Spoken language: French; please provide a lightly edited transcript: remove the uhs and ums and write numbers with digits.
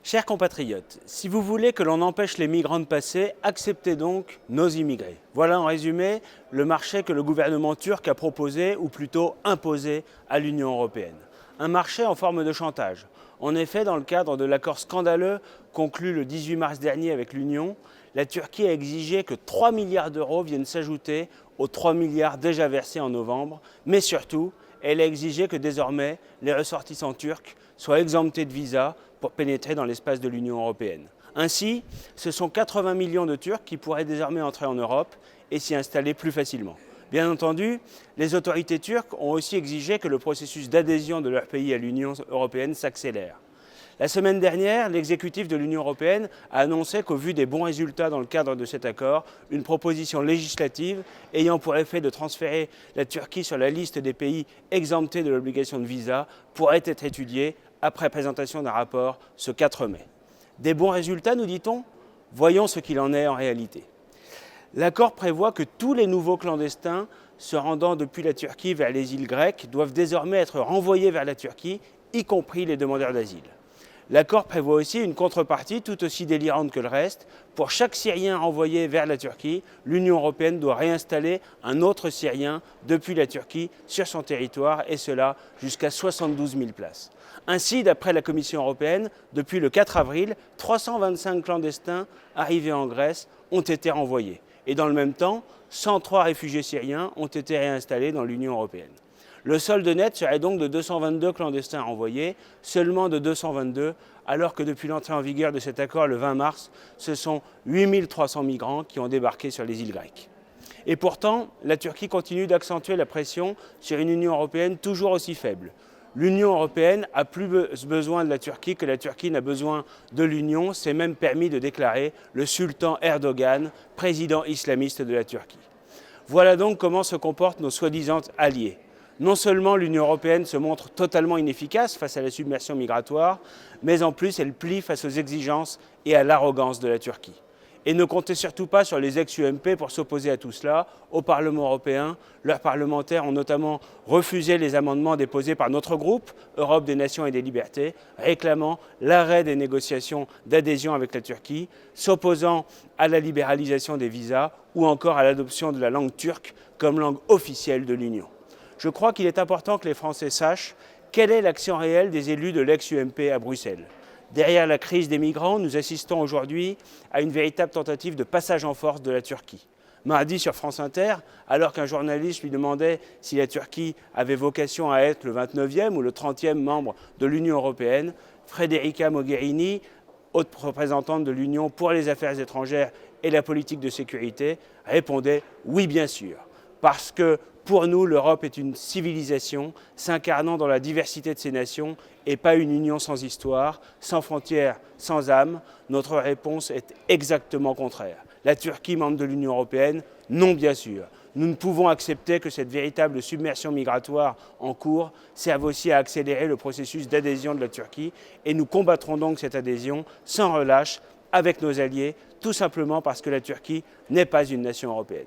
Chers compatriotes, si vous voulez que l'on empêche les migrants de passer, acceptez donc nos immigrés. Voilà en résumé le marché que le gouvernement turc a proposé, ou plutôt imposé, à l'Union européenne. Un marché en forme de chantage. En effet, dans le cadre de l'accord scandaleux conclu le 18 mars dernier avec l'Union, la Turquie a exigé que 3 milliards d'euros viennent s'ajouter aux 3 milliards déjà versés en novembre, mais surtout, elle a exigé que désormais les ressortissants turcs soient exemptés de visa pour pénétrer dans l'espace de l'Union européenne. Ainsi, ce sont 80 millions de Turcs qui pourraient désormais entrer en Europe et s'y installer plus facilement. Bien entendu, les autorités turques ont aussi exigé que le processus d'adhésion de leur pays à l'Union européenne s'accélère. La semaine dernière, l'exécutif de l'Union européenne a annoncé qu'au vu des bons résultats dans le cadre de cet accord, une proposition législative ayant pour effet de transférer la Turquie sur la liste des pays exemptés de l'obligation de visa pourrait être étudiée après présentation d'un rapport ce 4 mai. Des bons résultats, nous dit-on? Voyons ce qu'il en est en réalité. L'accord prévoit que tous les nouveaux clandestins se rendant depuis la Turquie vers les îles grecques doivent désormais être renvoyés vers la Turquie, y compris les demandeurs d'asile. L'accord prévoit aussi une contrepartie tout aussi délirante que le reste. Pour chaque Syrien renvoyé vers la Turquie, l'Union européenne doit réinstaller un autre Syrien depuis la Turquie sur son territoire, et cela jusqu'à 72 000 places. Ainsi, d'après la Commission européenne, depuis le 4 avril, 325 clandestins arrivés en Grèce ont été renvoyés. Et dans le même temps, 103 réfugiés syriens ont été réinstallés dans l'Union européenne. Le solde net serait donc de 222 clandestins renvoyés, seulement de 222, alors que depuis l'entrée en vigueur de cet accord le 20 mars, ce sont 8 300 migrants qui ont débarqué sur les îles grecques. Et pourtant, la Turquie continue d'accentuer la pression sur une Union européenne toujours aussi faible. L'Union européenne a plus besoin de la Turquie que la Turquie n'a besoin de l'Union, s'est même permis de déclarer le sultan Erdogan, président islamiste de la Turquie. Voilà donc comment se comportent nos soi-disant alliés. Non seulement l'Union européenne se montre totalement inefficace face à la submersion migratoire, mais en plus elle plie face aux exigences et à l'arrogance de la Turquie. Et ne comptez surtout pas sur les ex-UMP pour s'opposer à tout cela. Au Parlement européen, leurs parlementaires ont notamment refusé les amendements déposés par notre groupe, Europe des Nations et des Libertés, réclamant l'arrêt des négociations d'adhésion avec la Turquie, s'opposant à la libéralisation des visas ou encore à l'adoption de la langue turque comme langue officielle de l'Union. Je crois qu'il est important que les Français sachent quelle est l'action réelle des élus de l'ex-UMP à Bruxelles. Derrière la crise des migrants, nous assistons aujourd'hui à une véritable tentative de passage en force de la Turquie. Mardi, sur France Inter, alors qu'un journaliste lui demandait si la Turquie avait vocation à être le 29e ou le 30e membre de l'Union européenne, Federica Mogherini, haute représentante de l'Union pour les affaires étrangères et la politique de sécurité, répondait « oui, bien sûr ». Parce que pour nous, l'Europe est une civilisation s'incarnant dans la diversité de ses nations et pas une union sans histoire, sans frontières, sans âme. Notre réponse est exactement contraire. La Turquie, membre de l'Union européenne? Non, bien sûr. Nous ne pouvons accepter que cette véritable submersion migratoire en cours serve aussi à accélérer le processus d'adhésion de la Turquie, et nous combattrons donc cette adhésion sans relâche avec nos alliés, tout simplement parce que la Turquie n'est pas une nation européenne.